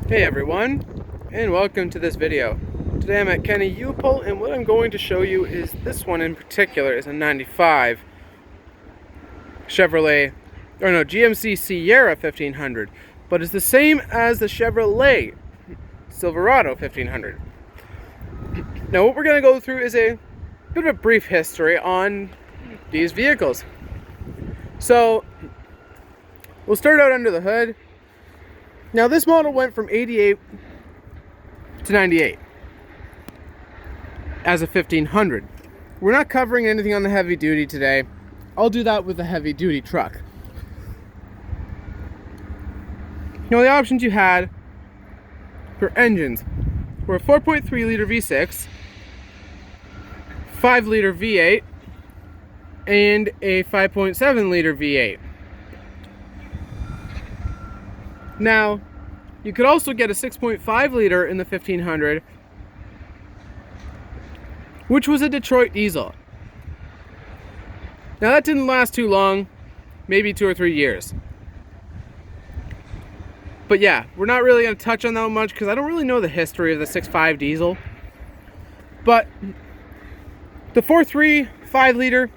Hey everyone, and welcome to this video. Today I'm at Kenny U-Pull, and what I'm going to show you is this one in particular is a 95 Chevrolet, GMC Sierra 1500, but it's the same as the Chevrolet Silverado 1500. Now what we're going to go through is a bit of a brief history on these vehicles. So we'll start out under the hood. Now this model went from 88 to 98 as a 1500. We're not covering anything on the heavy duty today. I'll do that with a heavy duty truck. Now the options you had for engines were a 4.3 liter V6, 5 liter V8, and a 5.7 liter V8. Now, you could also get a 6.5 liter in the 1500, which was a Detroit diesel. Now that didn't last too long, maybe 2 or 3 years. But yeah, we're not really going to touch on that much because I don't really know the history of the 6.5 diesel. But the 4.3, 5 liter,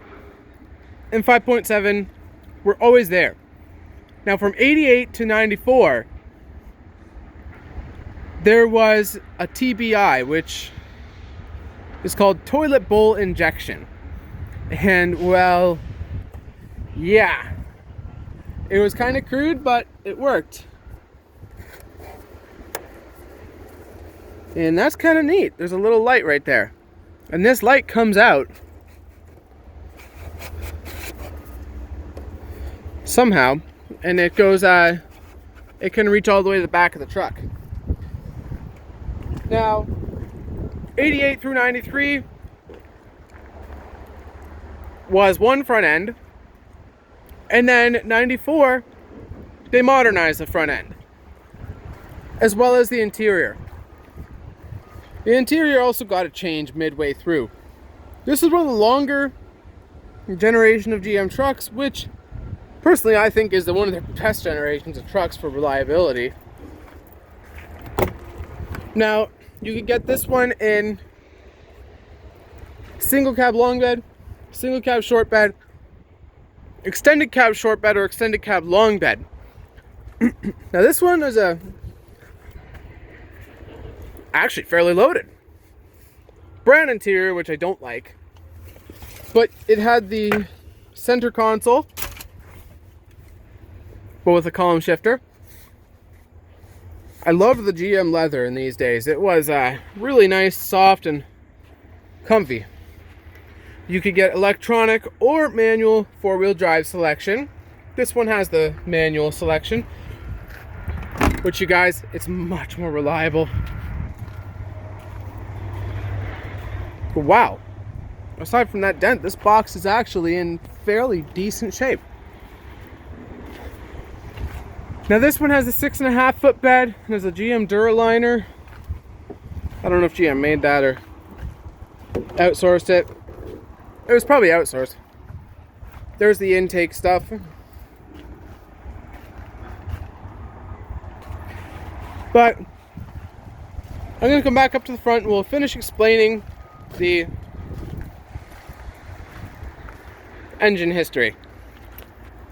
and 5.7 were always there. Now from 88 to 94, there was a TBI, which is called toilet bowl injection. And well, yeah, it was kind of crude, but it worked. And that's kind of neat. There's a little light right there. And this light comes out somehow. And it goes, it can reach all the way to the back of the truck. Now, 88 through 93 was one front end. And then 94, they modernized the front end, as well as the interior. The interior also got a change midway through. This is one of the longer generation of GM trucks, which personally, I think is one of the best generations of trucks for reliability. Now, you can get this one in single cab long bed, single cab short bed, extended cab short bed, or extended cab long bed. Now, this one is actually fairly loaded. Brown interior, which I don't like, but it had the center console, but with a column shifter. I love the GM leather in these days. It was really nice, soft, and comfy. You could get electronic or manual four-wheel drive selection. This one has the manual selection, which, you guys, it's much more reliable. But wow, aside from that dent, this box is actually in fairly decent shape. Now this one has a 6.5 foot bed. There's a GM Duraliner. I don't know if GM made that or outsourced it. It was probably outsourced. There's the intake stuff. But I'm going to come back up to the front and we'll finish explaining the engine history.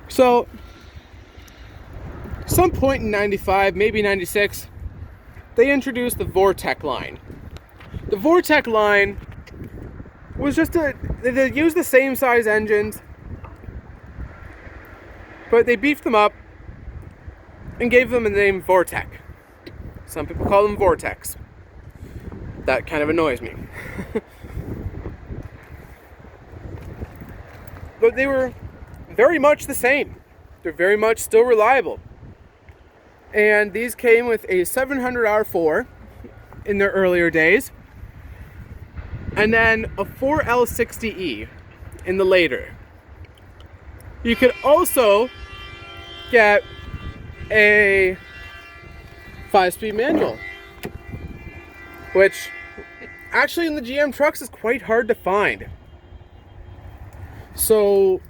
So, some point in 95, maybe 96, they introduced the Vortec line. The Vortec line was just they used the same size engines, but they beefed them up and gave them the name Vortec. Some people call them Vortex. That kind of annoys me. But they were very much the same. They're very much still reliable. And these came with a 700 R4 in their earlier days, and then a 4L60E in the later. You could also get a 5-speed manual, which actually in the GM trucks is quite hard to find. So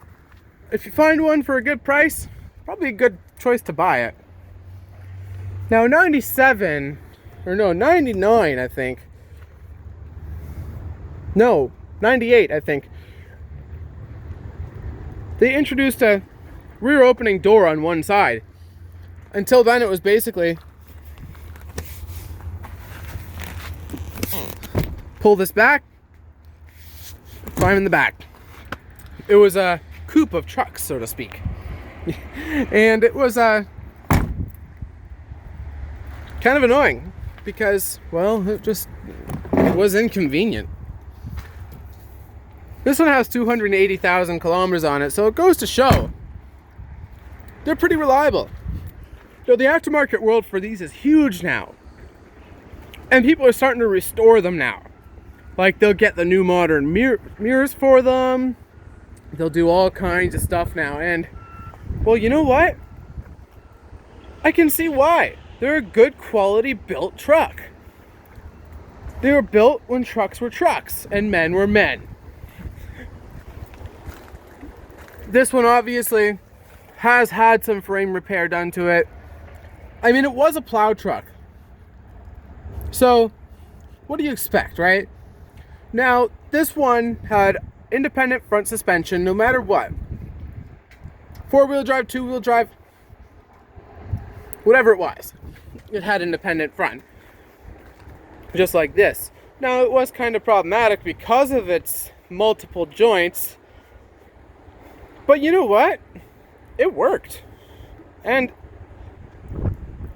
if you find one for a good price, probably a good choice to buy it. Now 97, or no, 99 I think. No, 98 I think. They introduced a rear opening door on one side. Until then it was basically pull this back, climb in the back. It was a coupe of trucks, so to speak. And it was kind of annoying because, well, it was inconvenient. This one has 280,000 kilometers on it, so it goes to show they're pretty reliable. So the aftermarket world for these is huge now. And people are starting to restore them now. Like, they'll get the new modern mirrors for them. They'll do all kinds of stuff now. And, well, you know what? I can see why. They're a good quality built truck. They were built when trucks were trucks and men were men. This one obviously has had some frame repair done to it. I mean, it was a plow truck. So, what do you expect, right? Now, this one had independent front suspension no matter what. 4-wheel drive, 2-wheel drive, whatever it was. It had independent front. Just like this. Now, it was kind of problematic because of its multiple joints. But you know what? It worked. And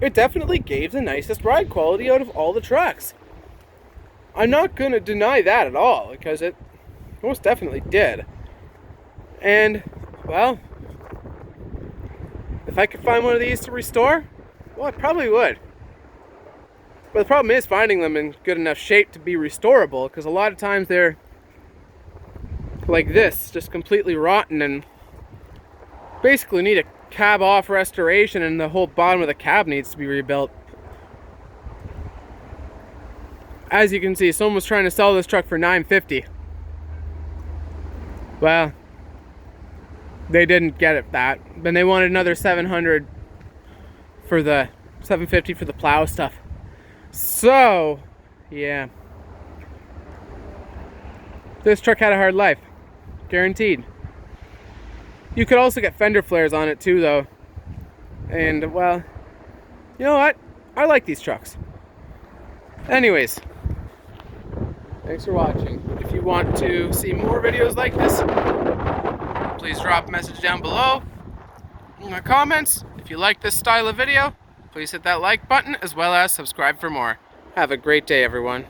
it definitely gave the nicest ride quality out of all the trucks. I'm not going to deny that at all, because it most definitely did. And, well, if I could find one of these to restore, well, I probably would. But the problem is finding them in good enough shape to be restorable, because a lot of times they're like this, just completely rotten and basically need a cab off restoration, and the whole bottom of the cab needs to be rebuilt. As you can see, someone was trying to sell this truck for $950. Well, they didn't get it that. Then they wanted another $700 for the $750 for the plow stuff. So, yeah. This truck had a hard life. Guaranteed. You could also get fender flares on it too, though. And, well, you know what? I like these trucks. Anyways, thanks for watching. If you want to see more videos like this, please drop a message down below in the comments. If you like this style of video, please hit that like button as well as subscribe for more. Have a great day, everyone.